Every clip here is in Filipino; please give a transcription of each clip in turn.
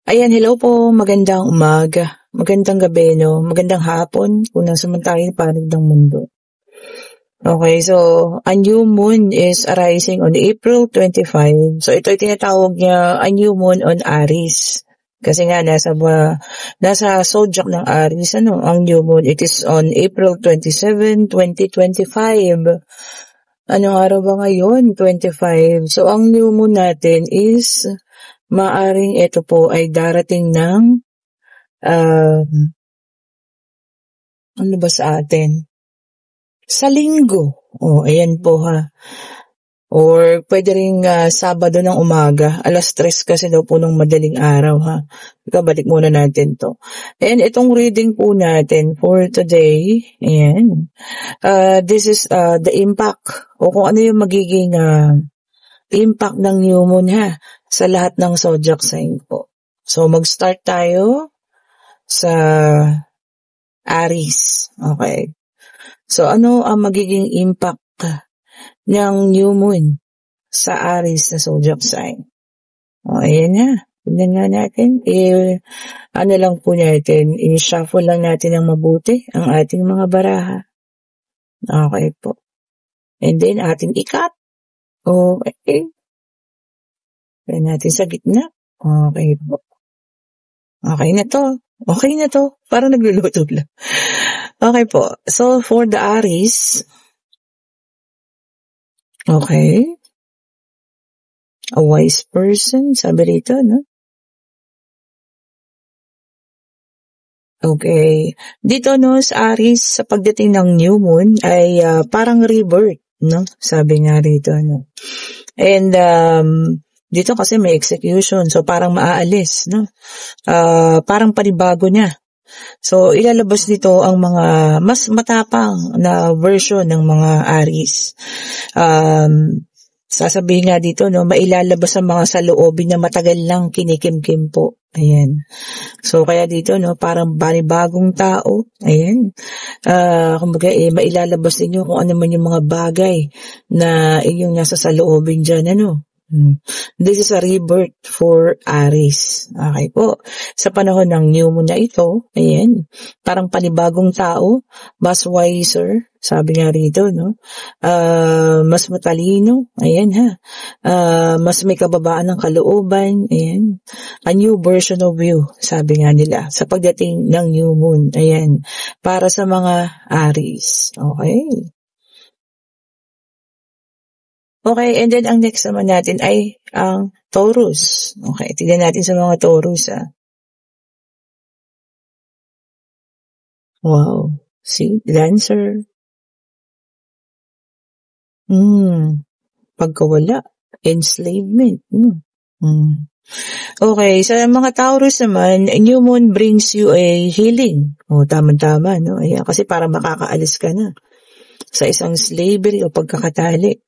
Ayan, hello po, magandang umaga, magandang gabi, no? Magandang hapon kung nasaman tayo panig ng mundo. Okay, so a new moon is arising on April 25. So ito ay tinatawag niya a new moon on Aries. Kasi nga nasa zodiac ng Aries ang new moon. It is on April 27, 2025. Anong araw ba ngayon? 25. So ang new moon natin is maaring ito po ay darating ng ano ba sa atin? Sa linggo. Ayan po ha. Or pwede rin Sabado ng umaga. 3:00 kasi daw po ng madaling araw ha. Balik muna natin to. And itong reading po natin for today, ayan. This is the impact o kung ano yung magiging impact ng new moon ha sa lahat ng zodiac sign po. So mag-start tayo sa Aries. Okay. So, ano ang magiging impact ng new moon sa Aries na zodiac sign? Ayan na. Tignan nga natin. Ano lang po natin, i-shuffle lang natin ng mabuti ang ating mga baraha. Okay po. And then, ating ikat. Okay. Pwede natin sa gitna. Okay po. Okay na to. Okay na to. Parang nagluluto lang. Okay po. So, for the Aries, okay. A wise person, sabi rito, no? Okay. Dito, no, sa Aries, sa pagdating ng new moon, ay parang rebirth, no? Sabi nga rito, no? And, dito kasi may execution, so parang maaalis, no? Parang panibago niya. So, ilalabas dito ang mga mas matapang na version ng mga Aries. Sasabihin nga dito, no, mailalabas ang mga saloobin na matagal lang kinikimkim po. Ayan. So, kaya dito, no, parang banibagong tao. Ayan. Kumbaga, mailalabas ninyo kung ano man yung mga bagay na inyong nasa saloobin dyan, ano. This is a rebirth for Aries. Okay po. Sa panahon ng new moon na ito, ayan, parang panibagong tao, mas wiser, sabi nga rito, no? Mas matalino, ayan ha. Mas may kababaan ng kalooban, ayan. A new version of you, sabi nga nila, sa pagdating ng new moon, ayan, para sa mga Aries. Okay. Okay, and then ang next naman natin ay ang Taurus. Okay, tignan natin sa mga Taurus. Wow, see, Lancer. Pagkawala, enslavement. Okay, sa mga Taurus naman, new moon brings you a healing. Tama-tama, no? Ayan, kasi para makakaalis ka na sa isang slavery o pagkakatali.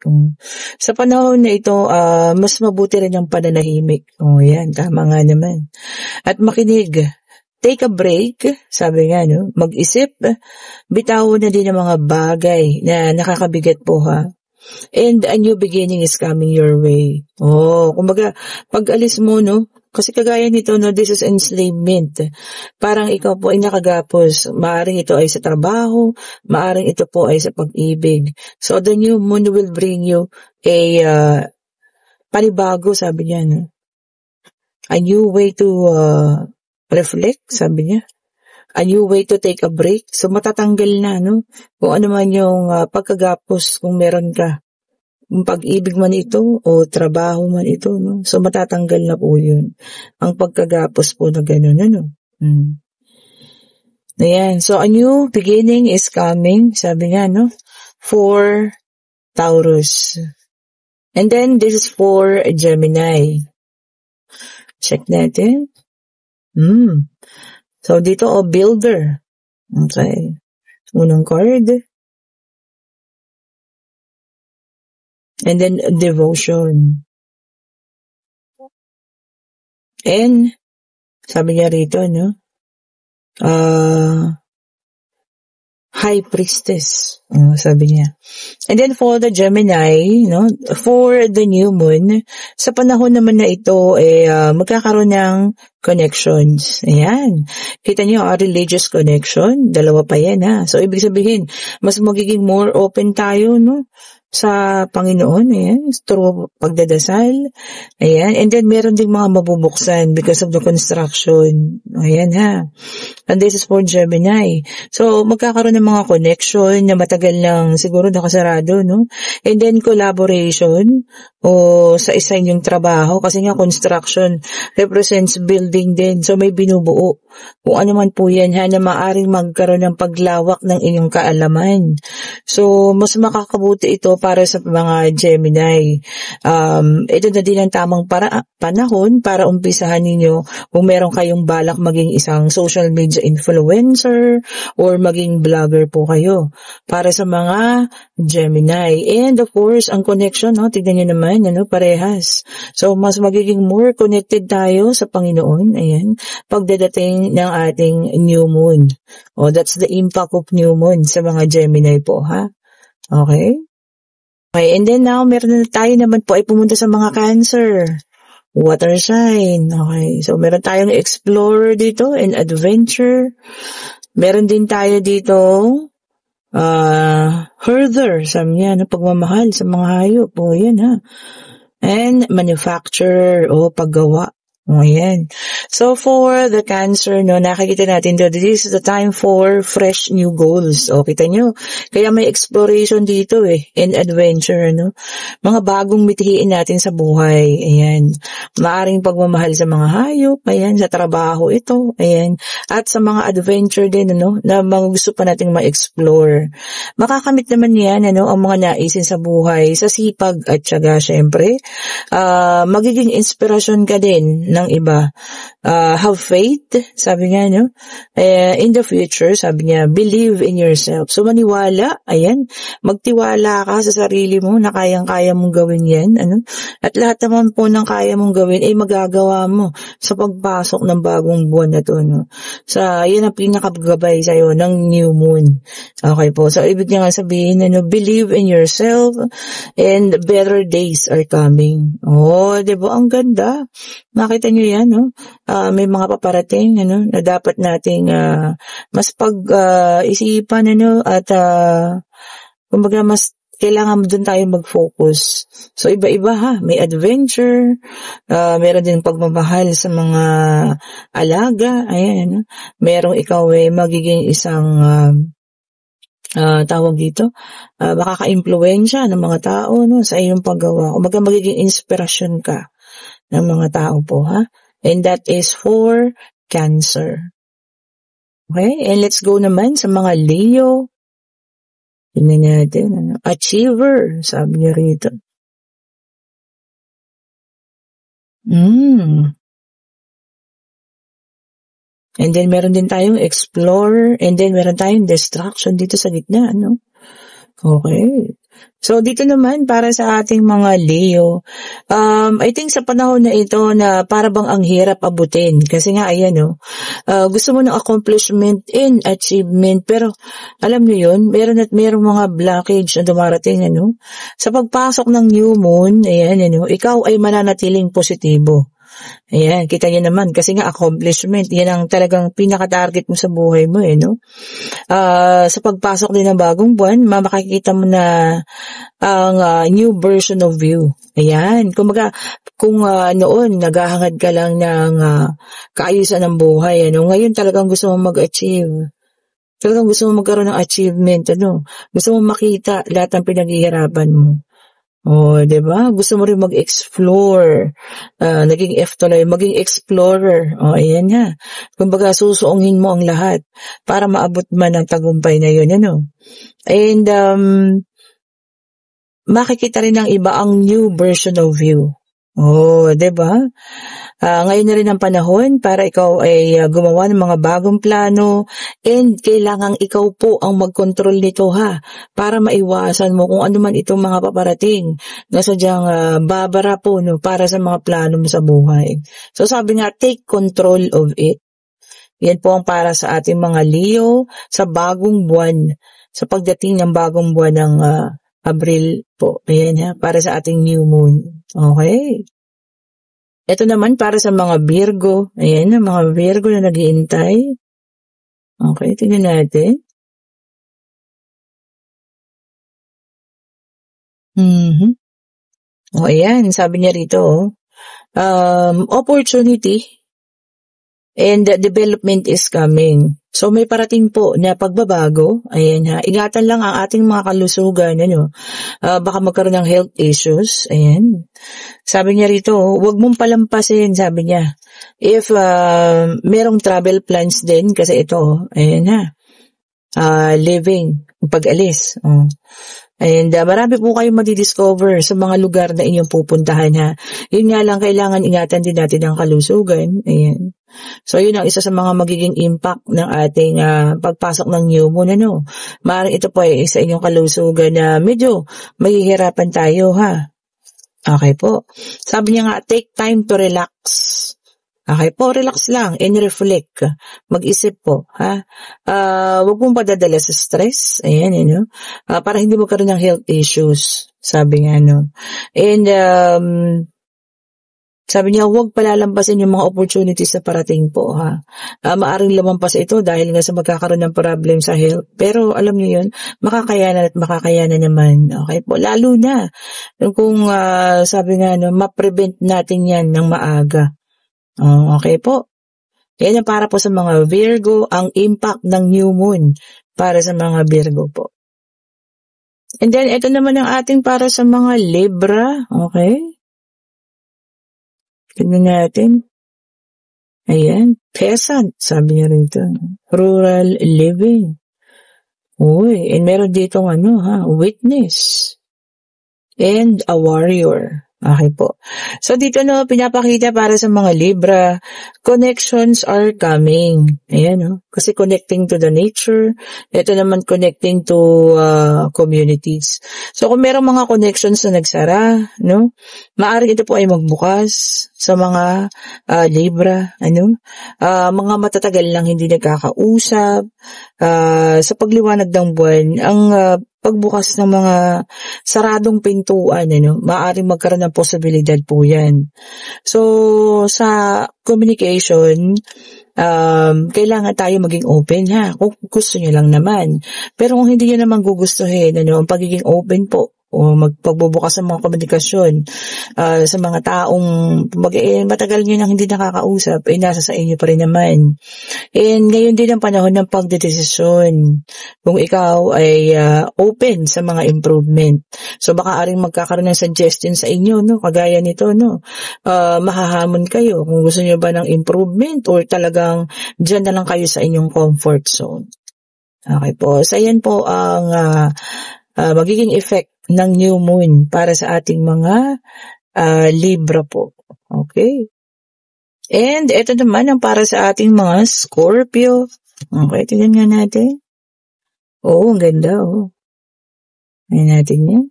Sa panahon na ito, mas mabuti rin ang pananahimik. Yan, tama nga naman. At makinig, take a break, sabi nga, no? Mag-isip, bitawan na din ang mga bagay na nakakabigat po ha. And a new beginning is coming your way. Kumbaga, pag-alis mo, no? Kasi kagaya nito, no, this is enslavement. Parang ikaw po ay nakagapos. Maaring ito ay sa trabaho, maaring ito po ay sa pag-ibig. So, the new moon will bring you a panibago, sabi niya, no? A new way to reflect, sabi niya. A new way to take a break. So, matatanggal na, no? Kung ano man yung pagkagapos kung meron ka. Kung pag-ibig man ito o trabaho man ito, no? So, matatanggal na po yun. Ang pagkagapos po na gano'n, ano? Ayan. So, a new beginning is coming, sabi nga, no? For Taurus. And then, this is for Gemini. Check natin. So, dito, builder. Okay. Unang card. And then, devotion. And, sabi niya rito, no? High priestess. Sabi niya. And then for the Gemini, for the new moon, sa panahon naman na ito, magkakaroon ng connections. Ayan. Kita niyo, religious connection, dalawa pa yan ha. So, ibig sabihin, mas magiging more open tayo, sa Panginoon, ayan, through pagdadasal, ayan, and then meron ding mga mabubuksan because of the construction, ayan ha, and this is for Gemini. So, magkakaroon ng mga connection na matagal lang siguro nakasarado, and then collaboration, sa isa yung trabaho, kasi nga construction represents building din, so may binubuo, kung ano man po yan ha, na maaring magkaroon ng paglawak ng inyong kaalaman. So, mas makakabuti ito para sa mga Gemini. Ito na din ang tamang panahon para umpisahan ninyo kung meron kayong balak maging isang social media influencer or maging vlogger po kayo para sa mga Gemini. And of course, ang connection, tignan nyo naman, parehas. So, mas magiging more connected tayo sa Panginoon, ayan, pagdadating ng ating new moon. That's the impact of new moon sa mga Gemini po, ha? Okay, and then now, meron na tayo naman po ay pumunta sa mga Cancer. Water sign. Okay, so meron tayong explorer dito and adventure. Meron din tayo dito, herder, sabi niya, pagmamahal sa mga hayop. Yan ha. And manufacturer, paggawa. Ayan. So, for the Cancer, nakikita natin doon, this is the time for fresh new goals. Kita nyo? Kaya may exploration dito and adventure, Mga bagong mithiin natin sa buhay. Ayan. Maaring pagmamahal sa mga hayop, ayan, sa trabaho ito, ayan. At sa mga adventure din, na mga gusto pa nating ma-explore. Makakamit naman yan, ang mga naisin sa buhay, sa sipag at syaga, syempre. Magiging inspirasyon ka din ng iba. Have faith, sabi nga, in the future, sabi niya, believe in yourself. So, maniwala, ayan, magtiwala ka sa sarili mo na kayang-kaya mong gawin yan, at lahat naman po ng kaya mong gawin ay magagawa mo sa pagpasok ng bagong buwan na to, Sa, yan ang pinakagabay sa'yo ng new moon. Okay po, so ibig niya nga sabihin, believe in yourself and better days are coming. Diba? Ang ganda. Nakita nyo yan, may mga paparating, na dapat nating mas pag-isipan, at kumbaga mas kailangan doon tayo mag-focus. So, iba-iba ha. May adventure, meron din pagmamahal sa mga alaga, ayan, merong ikaw magiging isang tawag dito, makaka-impluwensya ng mga tao, sa iyong paggawa. Kumbaga magiging inspirasyon ka ng mga tao po, ha? And that is for Cancer. Okay? And let's go naman sa mga Leo. Tingnan natin. Achiever, sabi niya rito. And then meron din tayong Explorer. And then meron tayong Destruction dito sa gitna, Okay. So, dito naman, para sa ating mga Leo, I think sa panahon na ito na para bang ang hirap abutin. Kasi nga, ayan, gusto mo ng accomplishment and achievement, pero alam niyo yun, meron mga blockage na dumarating, Sa pagpasok ng new moon, ayan, ikaw ay mananatiling positibo. Ayan, kita niyo naman, kasi nga accomplishment, yan ang talagang pinaka-target mo sa buhay mo, sa pagpasok din ng bagong buwan, makikita mo na ang new version of you. Ayan, kumbaga, kung noon, naghahangad ka lang ng kaayusan ng buhay, ngayon talagang gusto mo mag-achieve. Talagang gusto mo magkaroon ng achievement, Gusto mo makita lahat ng pinaghihirapan mo. Diba? Gusto mo rin mag-explore. Naging F-tuloy, maging explorer. Ayan nga. Kumbaga, susuungin mo ang lahat para maabot man ang tagumpay na yun, And, makikita rin ng iba ang new version of you. Diba? Ngayon na rin ang panahon para ikaw ay gumawa ng mga bagong plano and kailangang ikaw po ang mag-control nito ha para maiwasan mo kung ano man itong mga paparating na sadyang babara po para sa mga plano mo sa buhay. So sabi nga, take control of it. Yan po ang para sa ating mga Leo sa bagong buwan sa pagdating ng bagong buwan ng Abril po. Ayan ha, para sa ating new moon. Okay. Ito naman para sa mga Virgo. Ayan, mga Virgo na nag-iintay. Okay, tingnan natin. Ayan, sabi niya rito, opportunity and development is coming. So may parating po na pagbabago. Ayan ha. Ingatan lang ang ating mga kalusugan, baka magkaroon ng health issues. Ayan. Sabi niya rito, huwag mong palampasin, sabi niya. If merong travel plans din, kasi ito, ayan ha. Living, pag-alis. And marami po kayong madidiscover sa mga lugar na inyong pupuntahan ha. Yun nga lang, kailangan ingatan din natin ang kalusugan. Ayan. So yun ang isa sa mga magiging impact ng ating pagpasok ng new moon. Maaaring ito po ay isa inyong kalusugan na medyo mahihirapan tayo ha. Okay po. Sabi niya nga, take time to relax. Okay po, relax lang and reflect. Mag-isip po, ha? Huwag mong padadala sa stress. Ayan, para hindi magkaroon ng health issues. Sabi nga, And, sabi niya, huwag palalampasin yung mga opportunities na parating po, ha? Maaring lumampas ito dahil nga sa magkakaroon ng problem sa health. Pero, alam niyo yun, makakayanan at makakayanan naman. Okay po, lalo na kung, sabi nga, ma-prevent natin yan ng maaga. Okay po. Yan ang para po sa mga Virgo, ang impact ng new moon para sa mga Virgo po. And then, ito naman ang ating para sa mga Libra. Okay? Tignan natin. Ayan. Peasant, sabi niya rito. Rural living. Uy, and meron dito witness. And a warrior. Okay po. So dito pinapakita para sa mga Libra, connections are coming. Ayan kasi connecting to the nature, ito naman connecting to communities. So kung merong mga connections na nagsara, maaari ito po ay magbukas sa mga Libra, mga matatagal lang hindi nagkakausap, sa pagliwanag ng buwan, ang pagbukas ng mga saradong pintuan, maaaring magkaroon ng posibilidad po yan. So, sa communication, kailangan tayo maging open, ha? Kung gusto nyo lang naman. Pero kung hindi nyo naman gugustuhin, ang pagiging open po, o magpagbubukas ng mga komunikasyon sa mga taong matagal nyo nang hindi nakakausap, nasa sa inyo pa rin naman. And ngayon din ang panahon ng pagdedesisyon kung ikaw ay open sa mga improvement. So baka aring magkakaroon ng suggestion sa inyo, kagaya nito, mahahamon kayo kung gusto nyo ba ng improvement or talagang dyan na lang kayo sa inyong comfort zone. Okay po. So yan po ang magiging effect ng new moon para sa ating mga Libra po. Okay. And ito naman ang para sa ating mga Scorpio. Okay, tingnan nga natin. Ang ganda, Ayan natin yan.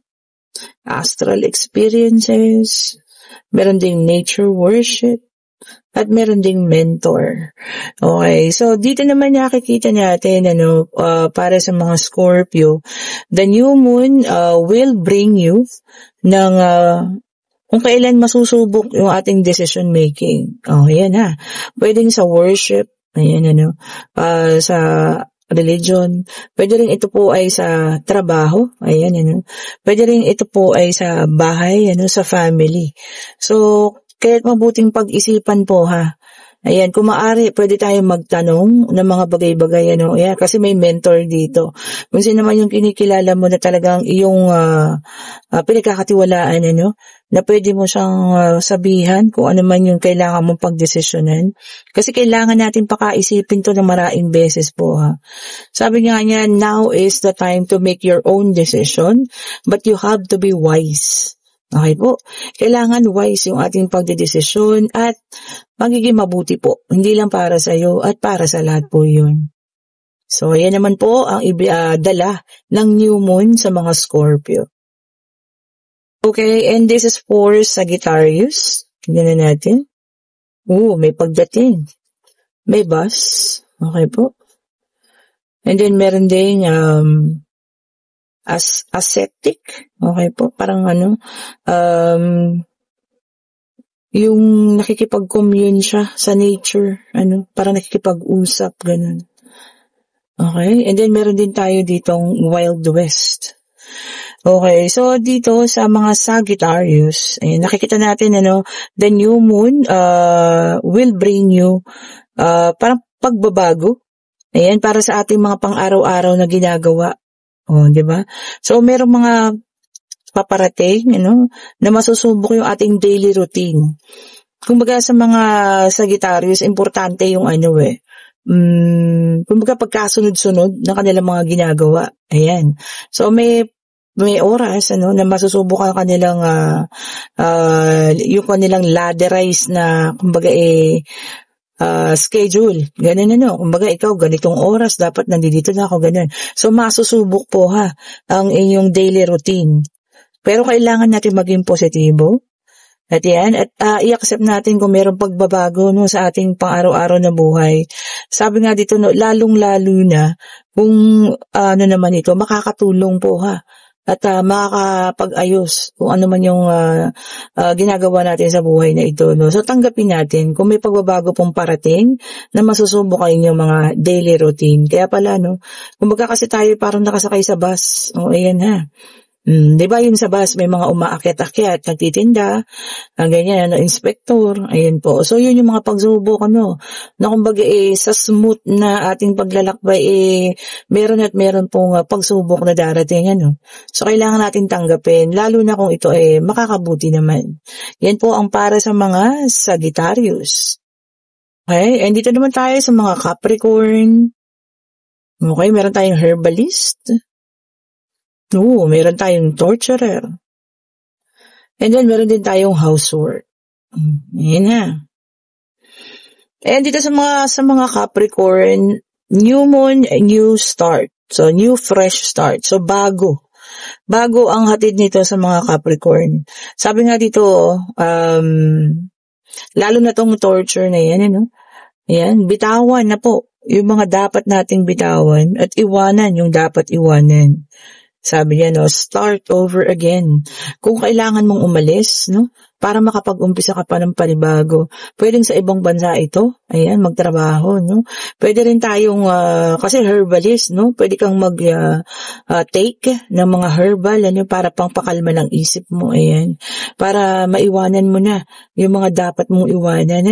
Astral experiences. Meron ding nature worship. At meron ding mentor. Okay, so dito naman nakikita natin para sa mga Scorpio, the new moon will bring you ng kung kailan masusubok yung ating decision making. Ayan ha. Pwedeng sa worship, ayan sa religion. Pwede rin ito po ay sa trabaho. Ayan Pwede rin ito po ay sa bahay, sa family. So kaya't mabuting pag-isipan po ha. Ayan, kung maaari, pwede tayong magtanong ng mga bagay-bagay, Ayan, kasi may mentor dito. Kung sino naman yung kinikilala mo na talagang iyong pinagkakatiwalaan, na pwede mo siyang sabihan kung ano man yung kailangan mong pagdesisyonan. Kasi kailangan natin pakaisipin to ng maraming beses po ha. Sabi nga niya, now is the time to make your own decision, but you have to be wise. Okay po. Kailangan wise yung ating pagdedesisyon at magiging mabuti po. Hindi lang para sa iyo at para sa lahat po yun. So, yan naman po ang dala ng new moon sa mga Scorpio. Okay, and this is for Sagittarius. Tingnan na natin. May pagdating. May bus. Okay po. And then meron ding ascetic. Okay po, parang yung nakikipag-commune siya sa nature, parang nakikipag-usap, ganun. Okay, and then meron din tayo ditong Wild West. Okay, so dito sa mga Sagittarius, nakikita natin the new moon will bring you parang pagbabago. Ayan, para sa ating mga pang-araw-araw na ginagawa. Di ba? So merong mga paparating, na masusubok yung ating daily routine. Kumbaga sa mga Sagittarius, importante yung kumbaga pagkasunod-sunod ng kanilang mga ginagawa. Ayan. So may oras na masusubok ang kanilang yung kanilang ladderized na kumbaga schedule. Ganun kumbaga ikaw ganitong oras dapat nandito na ako, ganun. So masusubok po ang inyong daily routine. Pero kailangan natin maging positibo. At yan, i-accept natin kung mayroong pagbabago sa ating pang-araw-araw na buhay. Sabi nga dito, lalong-lalo na kung naman ito, makakatulong po at makakapag-ayos kung ano man yung ginagawa natin sa buhay na ito. So tanggapin natin kung may pagbabago pong parating na masusubok kayo yung mga daily routine. Kaya pala, kumbaga kasi tayo parang nakasakay sa bus. Ayan diba yung sa bus may mga umaakyat-akyat, nagtitinda, ganyan, inspector, ayan po. So yun yung mga pagsubok na kumbaga sa smooth na ating paglalakbay meron at meron pong pagsubok na darating So kailangan natin tanggapin, lalo na kung ito makakabuti naman. Yan po ang para sa mga Sagittarius. Okay, and dito naman tayo sa mga Capricorn. Okay, meron tayong herbalist. Meron tayong torturer. And then, meron din tayong housework. Ayan And dito sa mga Capricorn, new moon, new start. So, new fresh start. So, bago. Bago ang hatid nito sa mga Capricorn. Sabi nga dito, lalo na tong torture na yan, Ayan, bitawan na po yung mga dapat nating bitawan at iwanan yung dapat iwanan. Sabi niya, start over again. Kung kailangan mong umalis, para makapag-umpisa ka pa ng panibago. Pwedeng sa ibang bansa ito, ayan, magtrabaho, Pwede rin tayong, kasi herbalist, Pwede kang take ng mga herbal, para pangpakalma ng isip mo, ayan. Para maiwanan mo na yung mga dapat mong iwanan,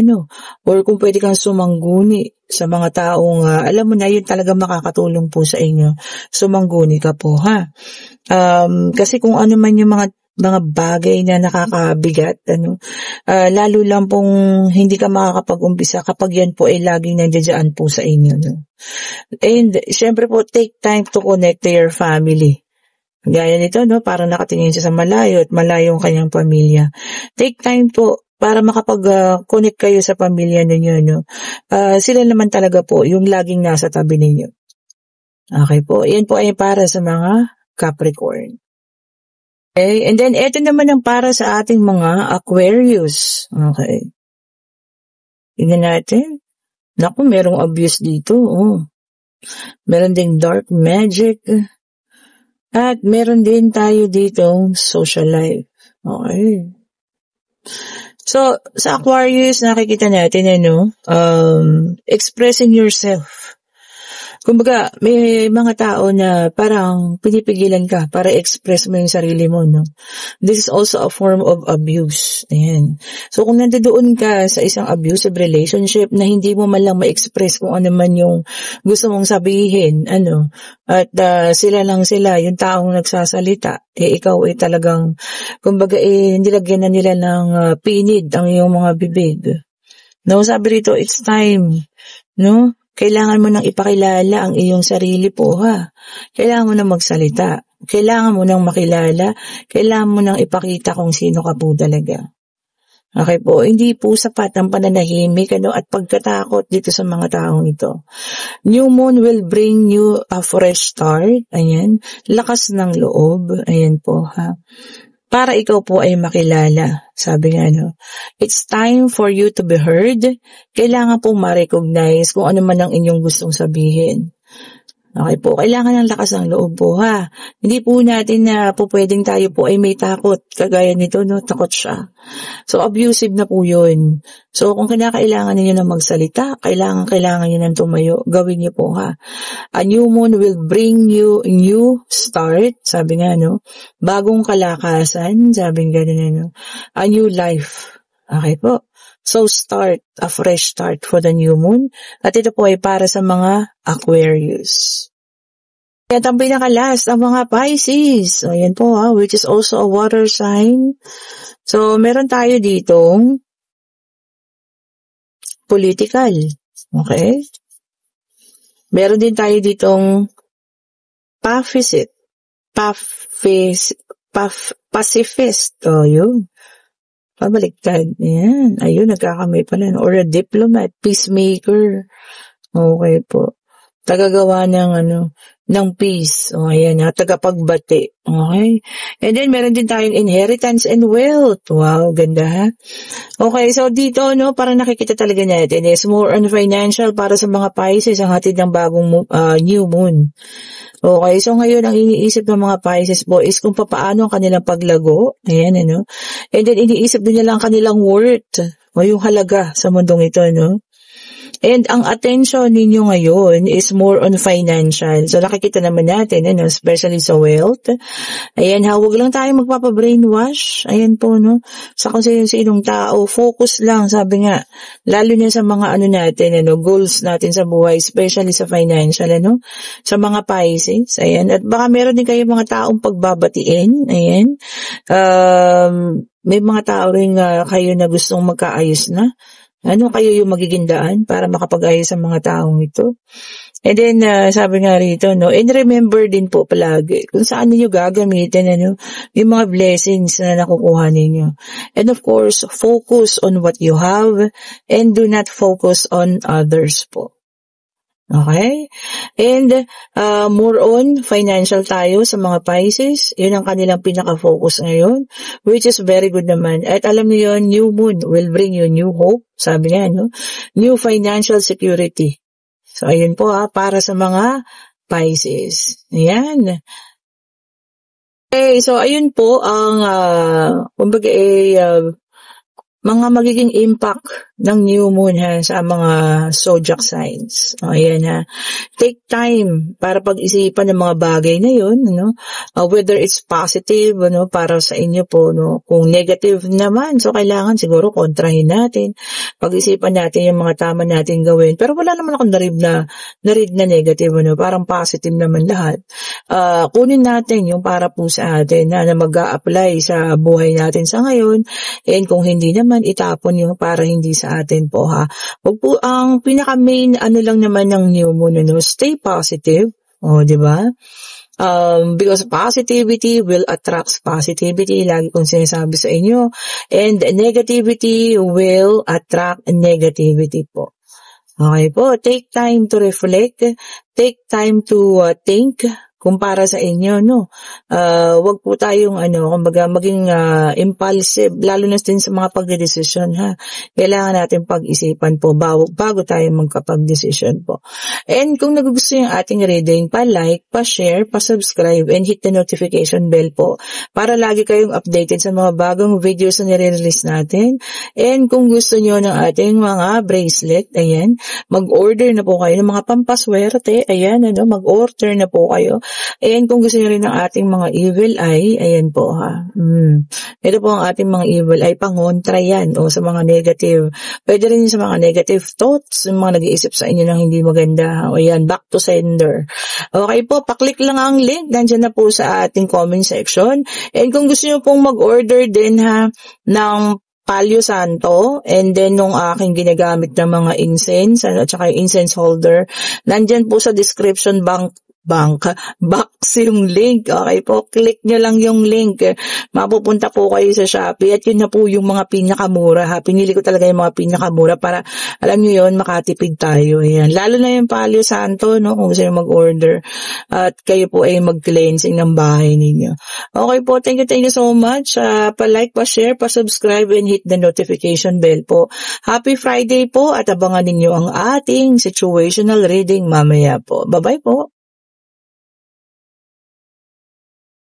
Or kung pwede kang sumangguni sa mga taong, alam mo na, yun talaga makakatulong po sa inyo. Sumangguni ka po, kasi kung ano man yung mga bagay na nakakabigat, lalo lang pong hindi ka makakapag-umpisa kapag yan po ay laging nandiyan po sa inyo. And, syempre po, take time to connect to your family. Gaya nito, parang nakatingin siya sa malayo at malayo ang kanyang pamilya. Take time po para makapag-connect kayo sa pamilya ninyo, sila naman talaga po yung laging nasa tabi ninyo. Okay po, yan po ay para sa mga Capricorn. Okay, and then ito naman ang para sa ating mga Aquarius. Okay. Tingnan natin. Naku, merong abuse dito. Meron ding dark magic. At meron din tayo dito social life. Okay. So, sa Aquarius, nakikita natin, expressing yourself. Kumbaga, may mga tao na parang pinipigilan ka para express mo yung sarili mo, This is also a form of abuse. Ayan. So, kung nandoon ka sa isang abusive relationship na hindi mo man lang ma-express kung ano man yung gusto mong sabihin, at sila yung taong nagsasalita, ikaw talagang, kumbaga, nilagyan na nila ng pinid ang iyong mga bibig. Sabi rito, it's time, Kailangan mo nang ipakilala ang iyong sarili po, Kailangan mo nang magsalita. Kailangan mo nang makilala. Kailangan mo nang ipakita kung sino ka po talaga. Okay po, hindi po sapat ang pananahimik at pagkatakot dito sa mga taong ito. New moon will bring you a fresh start. Ayan, lakas ng loob. Ayan po, para ikaw po ay makilala. Sabi nga, it's time for you to be heard. Kailangan po ma-recognize kung ano man ang inyong gustong sabihin. Okay po, kailangan ng lakas ng loob po ha. Hindi po natin na po pwedeng tayo po ay may takot. Kagaya nito, no, takot siya. So, abusive na po yun. So, kung kinakailangan niyo na magsalita, kailangan niyo ng tumayo, gawin niyo po ha. A new moon will bring you a new start, sabi nga, no? Bagong kalakasan, sabi nga ganun, no? A new life. Okay po. So, a fresh start for the new moon. At ito po ay para sa mga Aquarius. At ang pinaka-last, ang mga Pisces. So, yan po ha, which is also a water sign. So, meron tayo ditong political. Okay? Meron din tayo ditong pacifist. O, yun. Pabaliktad. Ayan. Ayun, nagkakamay pala. Or a diplomat, peacemaker. Okay po. Tagagawa ng peace. O, ayan. Tagapagbati. Okay. And then, meron din tayong inheritance and wealth. Wow, ganda ha. Okay, so dito, no, para nakikita talaga natin is more on financial para sa mga Pisces ang hatid ng bagong new moon. Okay, so ngayon ang iniisip ng mga Pisces po is kung paano ang kanilang paglago. Ayan, ano. And then iniisip din nila ang kanilang worth o yung halaga sa mundong ito, no. And ang attention ninyo ngayon is more on financial. So nakikita naman natin, ano, especially sa wealth. Ayan ha, huwag lang tayo magpapabrainwash. Ayan po, no. Sa kung sinong tao, focus lang, sabi nga. Lalo na sa mga natin, goals natin sa buhay, especially sa financial, sa mga Pisces. Ayan, at baka meron din kayo mga taong pagbabatiin. Ayan. May mga tao rin kayo na gustong magkaayos na. Ano kayo yung magiging daan para makapag-ayos sa mga taong ito? And then, sabi nga rito, no, and remember din po palagi kung saan ninyo gagamitin, yung mga blessings na nakukuha ninyo. And of course, focus on what you have and do not focus on others po. Okay? And more on financial tayo sa mga Pisces. Yun ang kanilang pinaka-focus ngayon, which is very good naman. At alam niyo yun, new moon will bring you new hope. Sabi nga, new financial security. So, ayun po para sa mga Pisces. Ayan. Okay, so ayun po ang kumbaga mga magiging impact ng new moon sa mga zodiac signs. Ayan ha. Take time para pag-isipan ng mga bagay na yun, whether it's positive, para sa inyo po, kung negative naman, so kailangan siguro kontrahin natin, pag-isipan natin yung mga tama natin gawin. Pero wala naman akong na-read na negative, parang positive naman lahat. Kunin natin yung para po sa atin na mag-a-apply sa buhay natin sa ngayon, and kung hindi naman, itapon yung para hindi sa atin po ha. Wag po, ang pinaka-main lang naman ng new moon, stay positive, di ba? Because positivity will attract positivity, lagi kong sinasabi sa inyo, and negativity will attract negativity po. Okay po, take time to reflect, take time to think, kung para sa inyo, wag po tayong, kumbaga, maging impulsive, lalo na din sa mga pagdedesisyon, ha. Kailangan natin pag-isipan po bago tayo magkapag-desisyon po. And kung nagugustuhan yung ating reading, pa-like, pa-share, pa-subscribe, and hit the notification bell po, para lagi kayong updated sa mga bagong videos na nire-release natin. And kung gusto nyo ng ating mga bracelet, ayan, mag-order na po kayo ng mga pampaswerte, ayan, mag-order na po kayo. And kung gusto niyo rin ng ating mga evil eye, ayan po ha. Ito po ang ating mga evil eye, pangontra yan, o sa mga negative. Pwede rin sa mga negative thoughts, yung mga nag-iisip sa inyo ng hindi maganda. O yan, back to sender. Okay po, paklik lang ang link, nandyan na po sa ating comment section. And kung gusto niyo pong mag-order din ha, ng Palo Santo, and then nung aking ginagamit na mga incense, at saka yung incense holder, nandyan po sa description box yung link. Okay po, click nyo lang yung link. Mapupunta po kayo sa Shopee at yun na po yung mga pinakamura ha. Pinili ko talaga yung mga pinakamura para alam nyo yun, makatipid tayo. Ayan. Lalo na yung Palo Santo, kung gusto nyo mag-order at kayo po ay mag-cleansing ng bahay ninyo. Okay po, thank you so much. Pa-like, pa-share, pa-subscribe, and hit the notification bell po. Happy Friday po at abangan ninyo ang ating situational reading mamaya po. Bye-bye po.